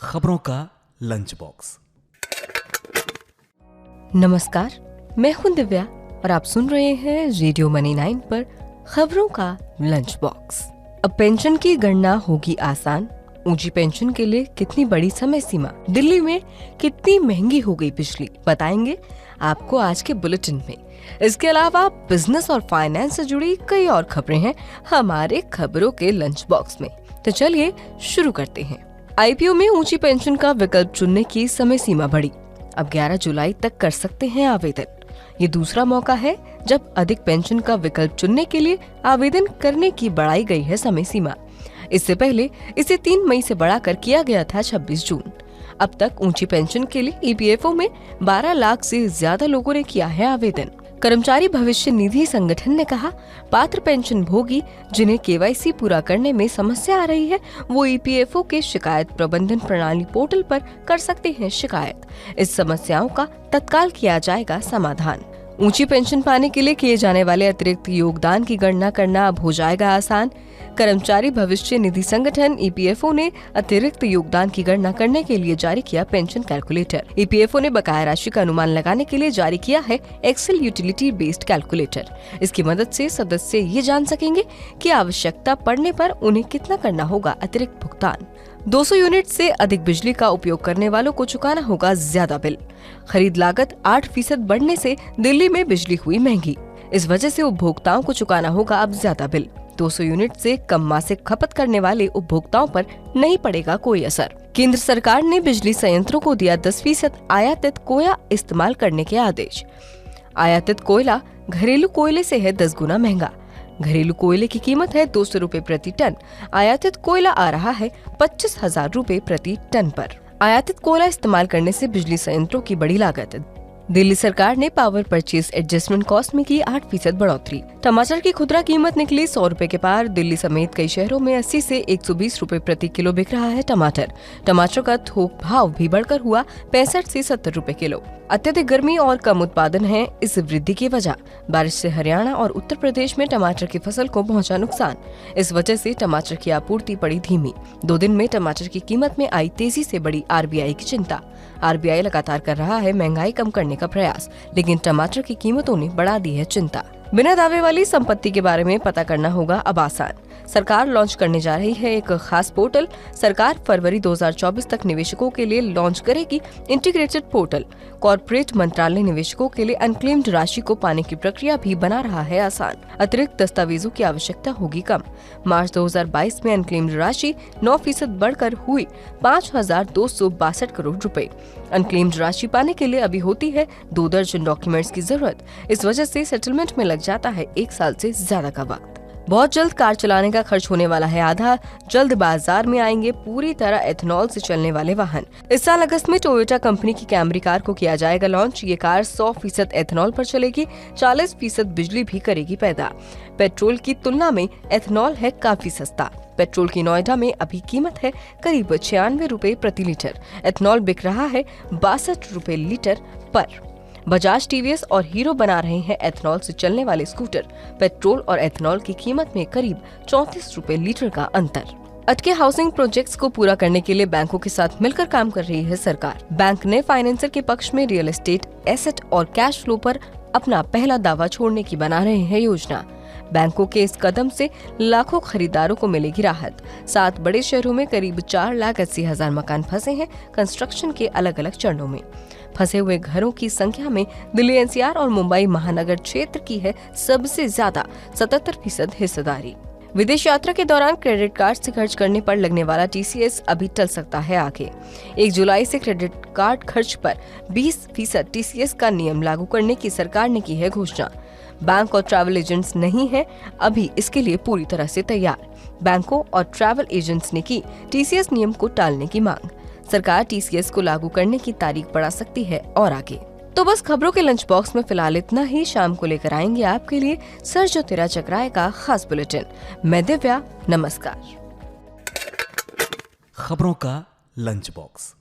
खबरों का lunch box. नमस्कार, मैं हूं दिव्या और आप सुन रहे हैं रेडियो मनी 9 पर खबरों का लंच बॉक्स। अब पेंशन की गणना होगी आसान। ऊंची पेंशन के लिए कितनी बड़ी समय सीमा, दिल्ली में कितनी महंगी हो गई बिजली, बताएंगे आपको आज के बुलेटिन में। इसके अलावा बिजनेस और फाइनेंस से जुड़ी कई और खबरें हैं हमारे खबरों के लंच बॉक्स में। तो चलिए शुरू करते हैं। आईपीओ में ऊंची पेंशन का विकल्प चुनने की समय सीमा बढ़ी। अब 11 जुलाई तक कर सकते हैं आवेदन। ये दूसरा मौका है जब अधिक पेंशन का विकल्प चुनने के लिए आवेदन करने की बढ़ाई गई है समय सीमा। इससे पहले इसे 3 मई से बढ़ाकर किया गया था 26 जून। अब तक ऊंची पेंशन के लिए ईपीएफओ में 12 लाख से ज्यादा लोगों ने किया है आवेदन। कर्मचारी भविष्य निधि संगठन ने कहा, पात्र पेंशन भोगी जिन्हें केवाईसी पूरा करने में समस्या आ रही है, वो ईपीएफओ के शिकायत प्रबंधन प्रणाली पोर्टल पर कर सकते हैं शिकायत। इस समस्याओं का तत्काल किया जाएगा समाधान। ऊंची पेंशन पाने के लिए किए जाने वाले अतिरिक्त योगदान की गणना करना अब हो जाएगा आसान। कर्मचारी भविष्य निधि संगठन ईपीएफओ ने अतिरिक्त योगदान की गणना करने के लिए जारी किया पेंशन कैलकुलेटर। ईपीएफओ ने बकाया राशि का अनुमान लगाने के लिए जारी किया है एक्सेल यूटिलिटी बेस्ड कैलकुलेटर। इसकी मदद से सदस्य ये जान सकेंगे कि आवश्यकता पड़ने पर उन्हें कितना करना होगा अतिरिक्त भुगतान। 200 यूनिट से अधिक बिजली का उपयोग करने वालों को चुकाना होगा ज्यादा बिल। खरीद लागत 8% बढ़ने से दिल्ली में बिजली हुई महंगी। इस वजह से उपभोक्ताओं को चुकाना होगा अब ज्यादा बिल। 200 यूनिट से कम मासिक खपत करने वाले उपभोक्ताओं पर नहीं पड़ेगा कोई असर। केंद्र सरकार ने बिजली संयंत्रों को दिया 10% आयातित कोयला इस्तेमाल करने के आदेश। आयातित कोयला घरेलू कोयले से है 10 गुना महंगा। घरेलू कोयले की कीमत है 200 रुपए प्रति टन। आयातित कोयला आ रहा है 25,000 रुपए प्रति टन पर। आयातित कोयला इस्तेमाल करने से बिजली संयंत्रों की बड़ी लागत। दिल्ली सरकार ने पावर परचेज एडजस्टमेंट कॉस्ट में की 8% बढ़ोतरी। टमाटर की खुदरा कीमत निकली 100 रुपए के पार। दिल्ली समेत कई शहरों में 80 से 120 रुपए प्रति किलो बिक रहा है टमाटर। टमाटर का थोक भाव भी बढ़कर हुआ 65 से 70 रुपए किलो। अत्यधिक गर्मी और कम उत्पादन है इस वृद्धि की वजह। बारिश से हरियाणा और उत्तर प्रदेश में टमाटर की फसल को पहुंचा नुकसान। इस वजह से टमाटर की आपूर्ति पड़ी धीमी। 2 दिन में टमाटर की कीमत में आई तेजी से बढ़ी आरबीआई की चिंता। आरबीआई लगातार कर रहा है महंगाई कम करने का प्रयास, लेकिन टमाटर की कीमतों ने बढ़ा दी है चिंता। बिना दावे वाली संपत्ति के बारे में पता करना होगा अब आसान। सरकार लॉन्च करने जा रही है एक खास पोर्टल। सरकार फरवरी 2024 तक निवेशकों के लिए लॉन्च करेगी इंटीग्रेटेड पोर्टल। कॉर्पोरेट मंत्रालय निवेशकों के लिए अनक्लेम्ड राशि को पाने की प्रक्रिया भी बना रहा है आसान। अतिरिक्त दस्तावेजों की आवश्यकता होगी कम। मार्च 2022 में अनक्लेम्ड राशि 9% बढ़कर हुई 5,262 करोड़ रुपए। अनक्लेम्ड राशि पाने के लिए अभी होती है 2 दर्जन डॉक्यूमेंट्स की जरूरत। इस वजह से सेटलमेंट में लग जाता है 1 साल से ज्यादा का वक्त। बहुत जल्द कार चलाने का खर्च होने वाला है आधा। जल्द बाजार में आएंगे पूरी तरह एथनॉल से चलने वाले वाहन। इस साल अगस्त में टोयोटा कंपनी की कैमरी कार को किया जाएगा लॉन्च। ये कार 100% एथनॉल पर चलेगी, 40% बिजली भी करेगी पैदा। पेट्रोल की तुलना में एथनॉल है काफी सस्ता। पेट्रोल की नोएडा में अभी कीमत है करीब 96 रुपए प्रति लीटर। एथनॉल बिक रहा है 62 रुपए लीटर पर। बजाज, टीवीएस और हीरो बना रहे हैं एथनॉल से चलने वाले स्कूटर। पेट्रोल और एथनॉल की कीमत में करीब 34 रुपए लीटर का अंतर। अटके हाउसिंग प्रोजेक्ट्स को पूरा करने के लिए बैंकों के साथ मिलकर काम कर रही है सरकार। बैंक ने फाइनेंसर के पक्ष में रियल एस्टेट, एसेट और कैश फ्लो पर अपना पहला दावा छोड़ने की बना रहे हैं योजना। बैंकों के इस कदम से लाखों खरीदारों को मिलेगी राहत। 7 बड़े शहरों में करीब 4,80,000 मकान फंसे हैं कंस्ट्रक्शन के अलग अलग चरणों में। फंसे हुए घरों की संख्या में दिल्ली एनसीआर और मुंबई महानगर क्षेत्र की है सबसे ज्यादा, 77% हिस्सेदारी। विदेश यात्रा के दौरान क्रेडिट कार्ड से खर्च करने पर लगने वाला टीसीएस अभी टल सकता है आगे। 1 जुलाई से क्रेडिट कार्ड खर्च पर 20% टीसीएस का नियम लागू करने की सरकार ने की है घोषणा। बैंक और ट्रैवल एजेंट्स नहीं है अभी इसके लिए पूरी तरह से तैयार। बैंकों और ट्रैवल एजेंट्स ने की टीसीएस नियम को टालने की मांग। सरकार टीसीएस को लागू करने की तारीख बढ़ा सकती है और आगे। तो बस खबरों के लंच बॉक्स में फिलहाल इतना ही। शाम को लेकर आएंगे आपके लिए सर जो तेरा चकराए का खास बुलेटिन। मैं दिव्या, नमस्कार। खबरों का लंच बॉक्स।